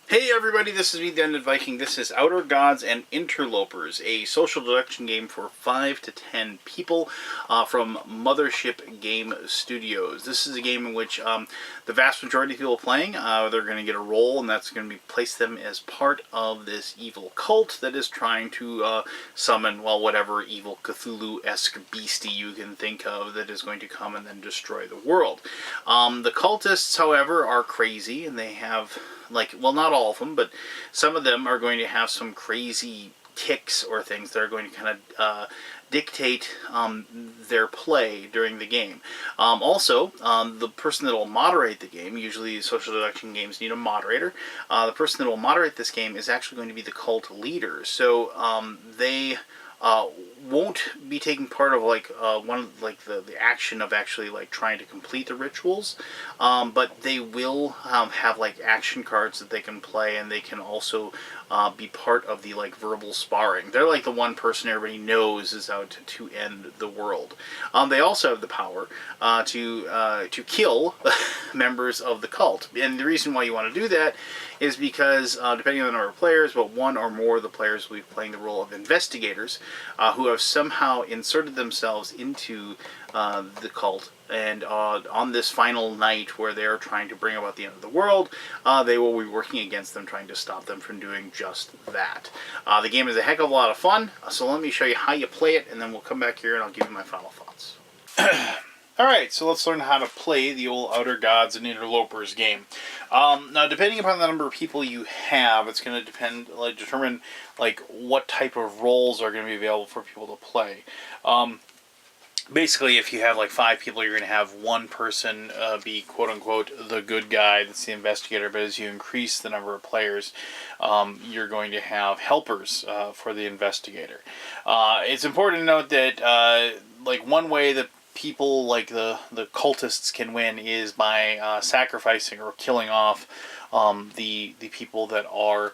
Hey everybody, this is me, the Undead Viking. This is Outer Gods and Interlopers, a social deduction game for 5 to 10 people from Mothership Game Studios. This is a game in which the vast majority of people playing, they're going to get a role, and that's going to be place them as part of this evil cult that is trying to summon, well, whatever evil Cthulhu-esque beastie you can think of that is going to come and then destroy the world. The cultists, however, are crazy, and they have, like, well, not all of them, but some of them are going to have some crazy tics or things that are going to kind of dictate their play during the game. Also, the person that will moderate the game, usually social deduction games need a moderator, the person that will moderate this game is actually going to be the cult leader. So they won't be taking part of the action of actually like trying to complete the rituals, but they will have like action cards that they can play, and they can also be part of the like verbal sparring. They're like the one person everybody knows is out to end the world. They also have the power to kill members of the cult, and the reason why you want to do that is because depending on the number of players, but one or more of the players will be playing the role of investigators who have somehow inserted themselves into the cult, and on this final night where they are trying to bring about the end of the world, they will be working against them, trying to stop them from doing just that. The game is a heck of a lot of fun, so let me show you how you play it, and then we'll come back here and I'll give you my final thoughts. Alright, so let's learn how to play the old Outer Gods and Interlopers game. Now, depending upon the number of people you have, it's going to determine what type of roles are going to be available for people to play. Basically, if you have like 5 people, you're going to have one person be quote-unquote the good guy, that's the investigator, but as you increase the number of players, you're going to have helpers for the investigator. It's important to note that one way that people like the cultists can win is by sacrificing or killing off the people that are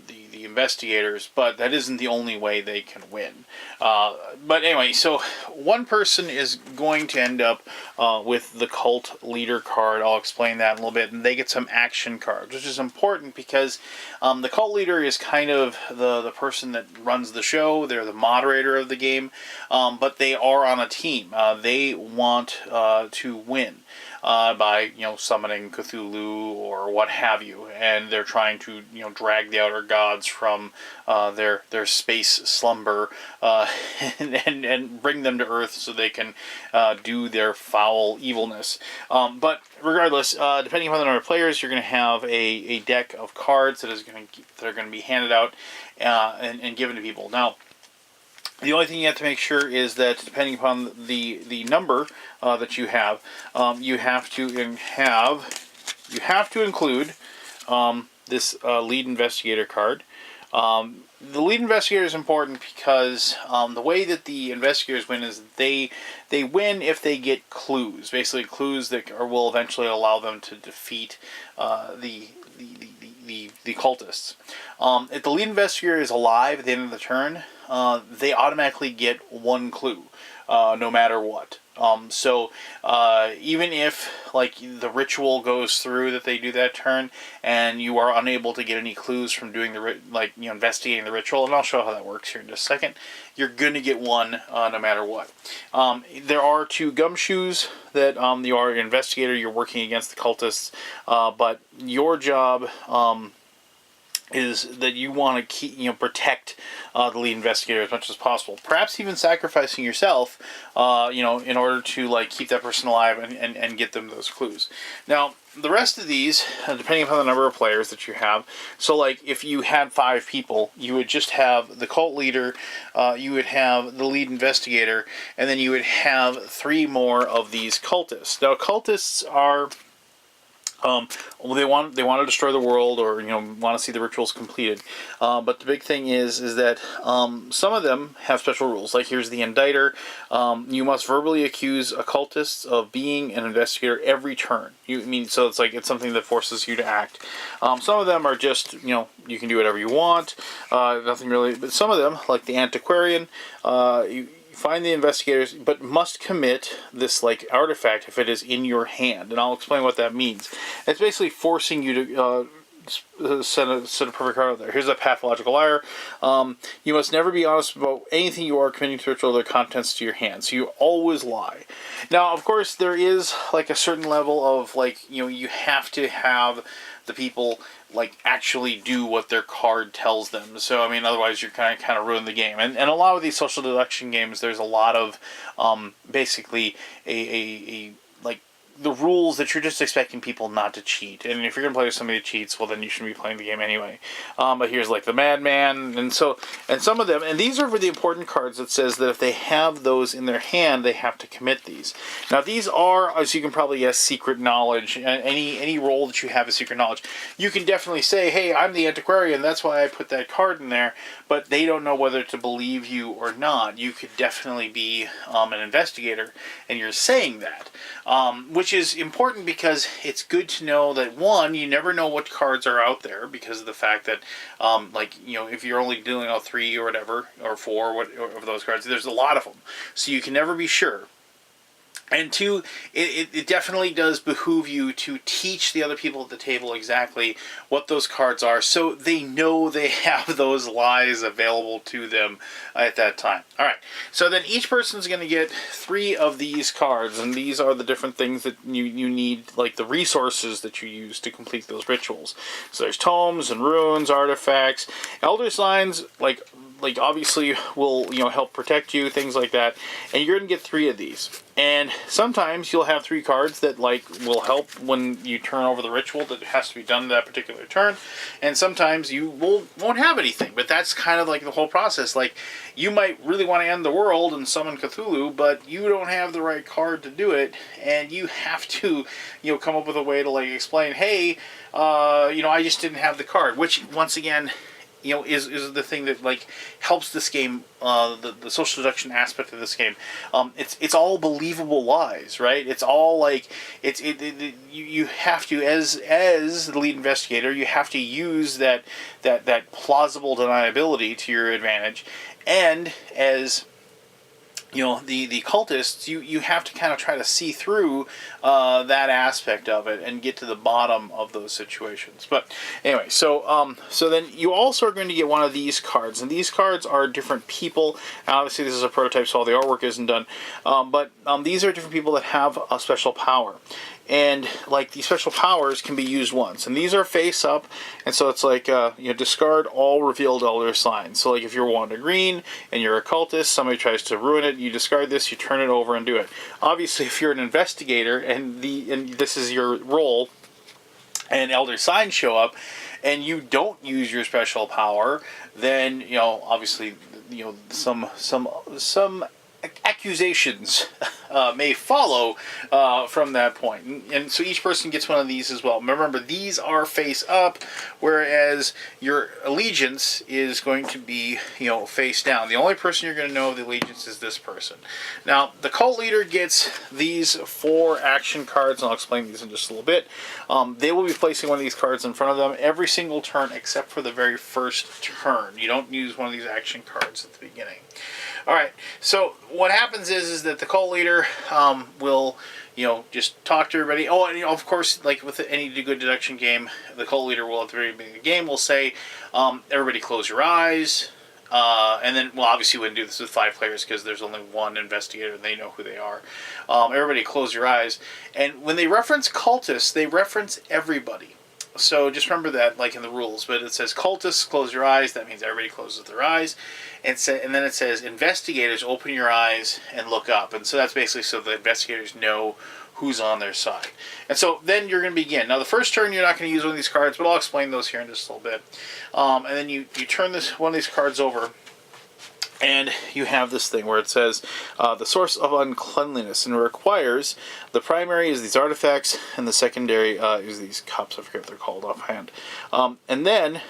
the investigators, but that isn't the only way they can win. But anyway, so one person is going to end up with the cult leader card. I'll explain that in a little bit, and they get some action cards, which is important because the cult leader is kind of the person that runs the show. They're the moderator of the game, but they are on a team. They want to win by summoning Cthulhu or what have you, and they're trying to drag the outer gods from their space slumber and bring them to Earth so they can do their foul evilness. But regardless, depending upon the number of players, you're going to have a deck of cards that are going to be handed out and given to people. Now, the only thing you have to make sure is that depending upon the number that you have to include this lead investigator card. The lead investigator is important because the way that the investigators win is they win if they get clues, basically clues that will eventually allow them to defeat the cultists. If the lead investigator is alive at the end of the turn, they automatically get one clue, no matter what. So even if the ritual goes through that they do that turn, and you are unable to get any clues from doing investigating the ritual, and I'll show how that works here in just a second, you're going to get one no matter what. There are 2 gumshoes that you are an investigator. You're working against the cultists, but your job is that you want to keep, protect the lead investigator as much as possible. Perhaps even sacrificing yourself, in order to keep that person alive and get them those clues. Now, the rest of these, depending upon the number of players that you have, so if you had 5 people, you would just have the cult leader, you would have the lead investigator, and then you would have 3 more of these cultists. Now, cultists are they want to destroy the world, or want to see the rituals completed. But the big thing is that some of them have special rules. Like here's the Indictor. You must verbally accuse occultists of being an investigator every turn. So it's something that forces you to act. Some of them are just you can do whatever you want. Nothing really. But some of them, like the Antiquarian, find the investigators, but must commit this like artifact if it is in your hand, and I'll explain what that means. It's basically forcing you to set a perfect card out there. Here's a pathological liar. You must never be honest about anything you are committing to ritual or the contents to your hand. So you always lie. Now, of course, there is like a certain level of like, you have to have the people like actually do what their card tells them. So I mean, otherwise you're kind of ruin the game. And a lot of these social deduction games, there's a lot of basically a like the rules that you're just expecting people not to cheat. And if you're going to play with somebody who cheats, well, then you shouldn't be playing the game anyway. But here's like the Madman. And some of them, and these are the important cards that says that if they have those in their hand, they have to commit these. Now, these are, as you can probably guess, secret knowledge. Any role that you have is secret knowledge. You can definitely say, hey, I'm the antiquarian, that's why I put that card in there. But they don't know whether to believe you or not. You could definitely be an investigator, and you're saying that. Which is important because it's good to know that, one, you never know what cards are out there because of the fact that, if you're only dealing out 3 or whatever, or 4 of those cards, there's a lot of them. So you can never be sure. And 2, it definitely does behoove you to teach the other people at the table exactly what those cards are so they know they have those lies available to them at that time. All right, so then each person's going to get 3 of these cards, and these are the different things that you need, like the resources that you use to complete those rituals. So there's tomes and runes, artifacts, elder signs, like obviously will help protect you, things like that, and you're going to get 3 of these. And sometimes you'll have 3 cards that will help when you turn over the ritual that has to be done that particular turn, and sometimes you won't have anything. But that's kind of like the whole process. Like, you might really want to end the world and summon Cthulhu, but you don't have the right card to do it, and you have to come up with a way to explain, hey, I just didn't have the card, which once again is the thing that helps this game, the social deduction aspect of this game. It's all believable lies, right? It's all you have to, as the lead investigator, you have to use that plausible deniability to your advantage, and as the cultists, you have to kind of try to see through that aspect of it and get to the bottom of those situations. But anyway, so then you also are going to get one of these cards, and these cards are different people. Obviously, this is a prototype, so all the artwork isn't done, but these are different people that have a special power. And these special powers can be used once, and these are face up, and so it's discard all revealed elder signs. So if you're Wanda Green and you're a cultist, somebody tries to ruin it, you discard this, you turn it over and do it. Obviously, if you're an investigator and this is your role, and elder signs show up, and you don't use your special power, then obviously some accusations may follow from that point. And so each person gets one of these as well. Remember, these are face up, whereas your allegiance is going to be, face down. The only person you're going to know the allegiance is this person. Now, the cult leader gets these 4 action cards, and I'll explain these in just a little bit. They will be placing one of these cards in front of them every single turn except for the very first turn. You don't use one of these action cards at the beginning. All right, so what happens is that the cult leader will, just talk to everybody. Oh, and of course, with any good deduction game, the cult leader will, at the very beginning of the game, will say, everybody close your eyes. And then, well, obviously we wouldn't do this with 5 players because there's only one investigator and they know who they are. Everybody close your eyes. And when they reference cultists, they reference everybody. So just remember that, in the rules. But it says cultists, close your eyes. That means everybody closes their eyes. And then it says investigators, open your eyes and look up. And so that's basically so the investigators know who's on their side. And so then you're going to begin. Now, the first turn, you're not going to use one of these cards, but I'll explain those here in just a little bit. And then you turn one of these cards over, and you have this thing where it says the source of uncleanliness, and it requires the primary is these artifacts, and the secondary is these cups. I forget what they're called offhand. And then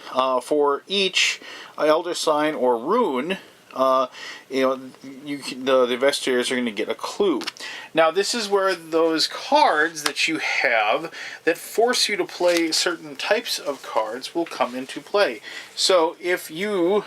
for each elder sign or rune, the investigators are going to get a clue. Now, this is where those cards that you have that force you to play certain types of cards will come into play. So if you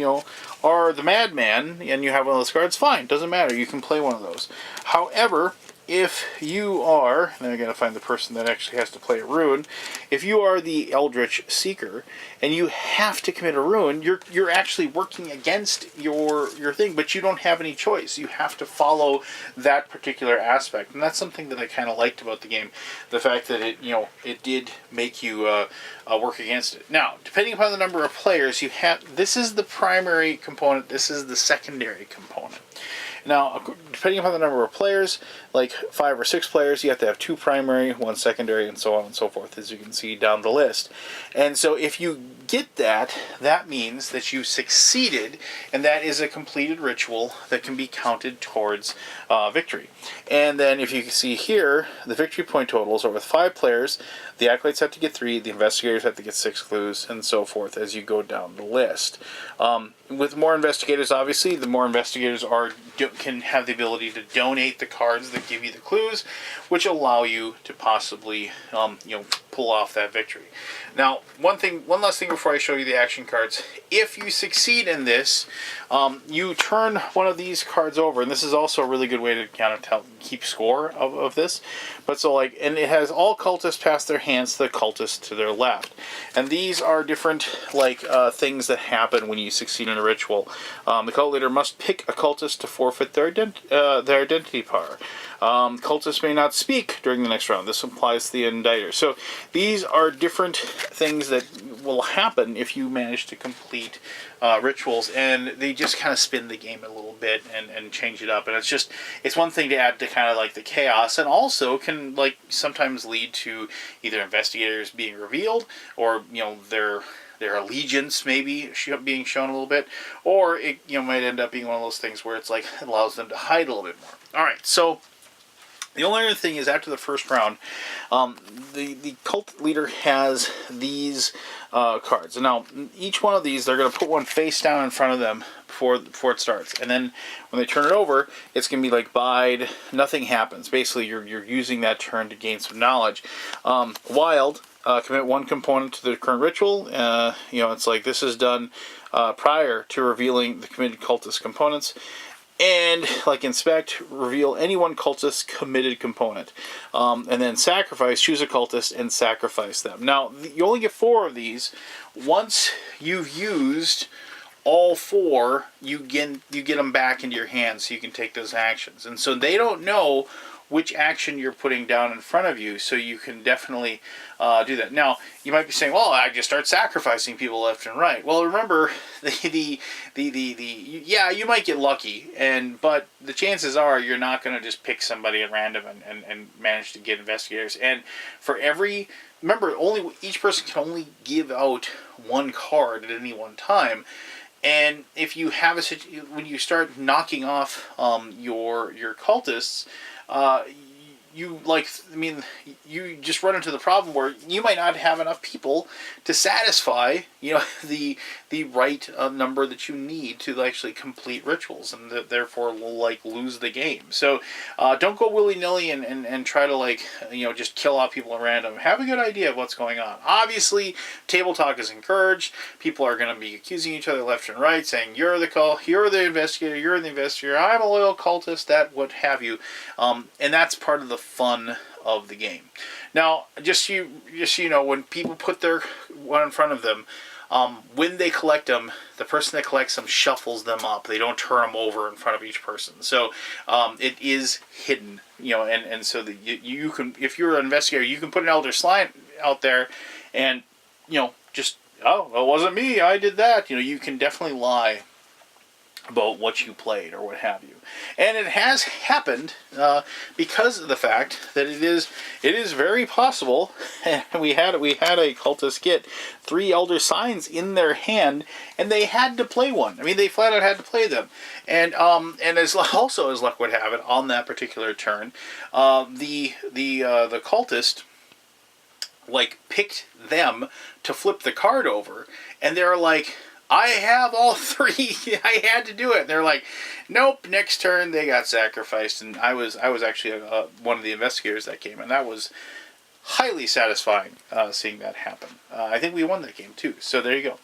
are the madman and you have one of those cards, fine, doesn't matter. You can play one of those. However, if you are, and I gotta find the person that actually has to play a rune, if you are the Eldritch Seeker and you have to commit a rune, you're actually working against your thing, but you don't have any choice. You have to follow that particular aspect, and that's something that I kind of liked about the game, the fact that it did make you work against it. Now, depending upon the number of players you have, this is the primary component. This is the secondary component. Now, depending upon the number of players, like 5 or 6 players, you have to have 2 primary, 1 secondary, and so on and so forth, as you can see down the list. And so if you get that, that means that you succeeded, and that is a completed ritual that can be counted towards victory. And then if you can see here, the victory point totals are with 5 players, the acolytes have to get 3, the investigators have to get 6 clues, and so forth as you go down the list. With more investigators, obviously, the more investigators can have the ability to donate the cards that give you the clues, which allow you to possibly, pull off that victory. Now, one last thing before I show you the action cards. If you succeed in this, you turn one of these cards over, and this is also a really good way to kind of keep score of this. But so and it has all cultists past their hands to the cultists to their left, and these are different things that happen when you succeed in a ritual. The cult leader must pick a cultist to forfeit their identity power. Cultists may not speak during the next round. This applies to the indictor. So these are different things that will happen if you manage to complete rituals, and they just kind of spin the game a little bit and change it up. And it's one thing to add to kind of like the chaos, and also can sometimes lead to either investigators being revealed, or their allegiance maybe being shown a little bit, or it might end up being one of those things where it's it allows them to hide a little bit more. All right, so the only other thing is, after the first round, the cult leader has these cards. And now, each one of these, they're going to put one face down in front of them before it starts. And then when they turn it over, it's going to be bide, nothing happens. Basically, you're using that turn to gain some knowledge. Wild, commit 1 component to the current ritual. It's this is done prior to revealing the committed cultist components. And inspect, reveal any one cultist's committed component. And then sacrifice, choose a cultist and sacrifice them. Now, you only get 4 of these. Once you've used all 4, you get them back into your hands, so you can take those actions. And so they don't know which action you're putting down in front of you, so you can definitely do that. Now, you might be saying, well, I just start sacrificing people left and right. Well, remember, yeah, you might get lucky, but the chances are you're not going to just pick somebody at random and manage to get investigators. And remember, each person can only give out 1 card at any one time. And if you have when you start knocking off your cultists, you just run into the problem where you might not have enough people to satisfy, the right number that you need to actually complete rituals, and therefore will lose the game. So don't go willy-nilly and try to just kill off people at random. Have a good idea of what's going on. Obviously, table talk is encouraged. People are going to be accusing each other left and right, saying you're the investigator, I'm a loyal cultist, that what have you, and that's part of the fun of the game. Now, just so you know, when people put their one in front of them, when they collect them, the person that collects them shuffles them up. They don't turn them over in front of each person. So it is hidden, and so you can, if you're an investigator, you can put an Elder Slime out there, and just, oh, it wasn't me, I did that. You can definitely lie about what you played or what have you. And it has happened because of the fact that it is very possible. And we had a cultist get 3 Elder Signs in their hand, and they had to play one. I mean, they flat out had to play them. And as luck would have it, on that particular turn, the cultist picked them to flip the card over, and they're like, I have all 3. I had to do it. And they're like, nope. Next turn, they got sacrificed, and I was actually one of the investigators that came, and that was highly satisfying seeing that happen. I think we won that game too, so there you go.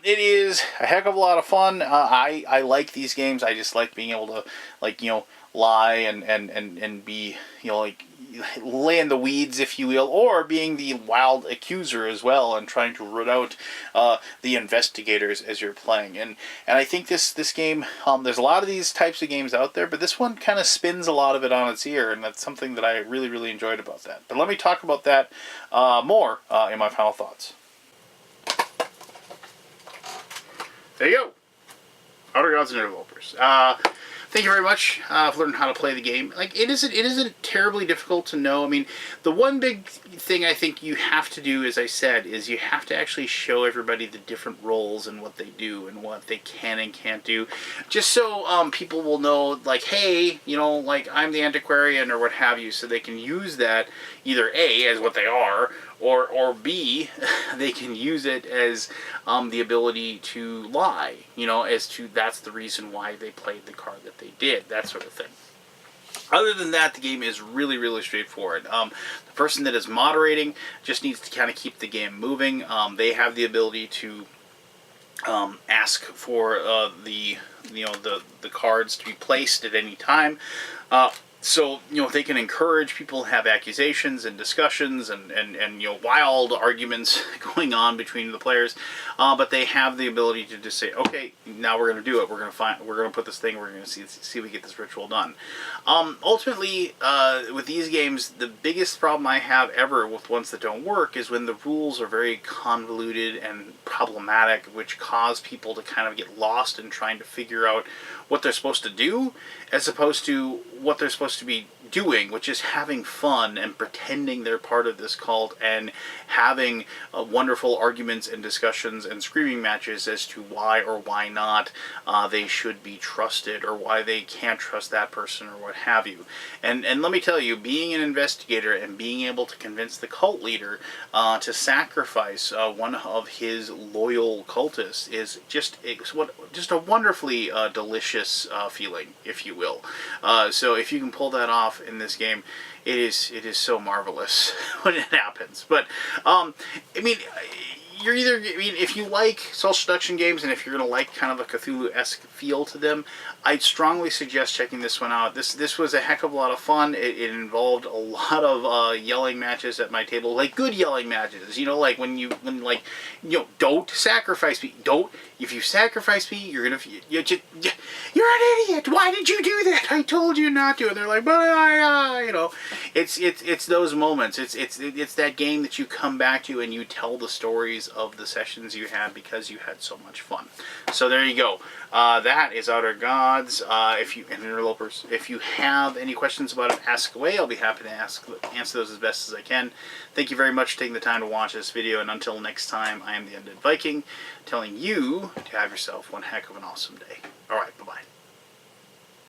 It is a heck of a lot of fun. I like these games. I just like being able to, like, lie and be, like, lay in the weeds, if you will, or being the wild accuser as well, and trying to root out the investigators as you're playing. And I think this game, there's a lot of these types of games out there, but this one kind of spins a lot of it on its ear, and that's something that I really, really enjoyed about that. But let me talk about that more in my final thoughts. There you go. Outer Gods and Interlopers. Thank you very much for learning how to play the game. Like, it isn't terribly difficult to know. I mean, the one big thing I think you have to do, as I said, is you have to actually show everybody the different roles and what they do and what they can and can't do, just so people will know, like, hey, like, I'm the antiquarian or what have you, so they can use that either A, as what they are, or B, they can use it as the ability to lie, as to that's the reason why they played the card that they did, that sort of thing. Other than that, the game is really, really straightforward. The person that is moderating just needs to kind of keep the game moving. They have the ability to ask for the cards to be placed at any time. So, they can encourage people to have accusations and discussions and wild arguments going on between the players. But they have the ability to just say, okay, now we're going to do it. We're going to put this thing, we're going to see if we get this ritual done. Ultimately, with these games, the biggest problem I have ever with ones that don't work is when the rules are very convoluted and problematic, which cause people to kind of get lost in trying to figure out what they're supposed to do, as opposed to what they're supposed to be doing, which is having fun and pretending they're part of this cult and having wonderful arguments and discussions and screaming matches as to why or why not they should be trusted, or why they can't trust that person, or what have you. And let me tell you, being an investigator and being able to convince the cult leader to sacrifice one of his loyal cultists is just a wonderfully delicious feeling, if you will. So if you can pull that off in this game, it is so marvelous when it happens. But if you like social deduction games, and if you're gonna like kind of a Cthulhu-esque feel to them, I'd strongly suggest checking this one out. This was a heck of a lot of fun. It involved a lot of yelling matches at my table, like good yelling matches. Like don't sacrifice me. If you sacrifice me, you're an idiot. Why did you do that? I told you not to. And they're like, but it's those moments. It's that game that you come back to and you tell the stories of the sessions you had because you had so much fun. So there you go. That is Outer Gods. And Interlopers. If you have any questions about it, ask away. I'll be happy to answer those as best as I can. Thank you very much for taking the time to watch this video, and until next time, I am the Undead Viking, telling you to have yourself one heck of an awesome day. Alright, bye-bye.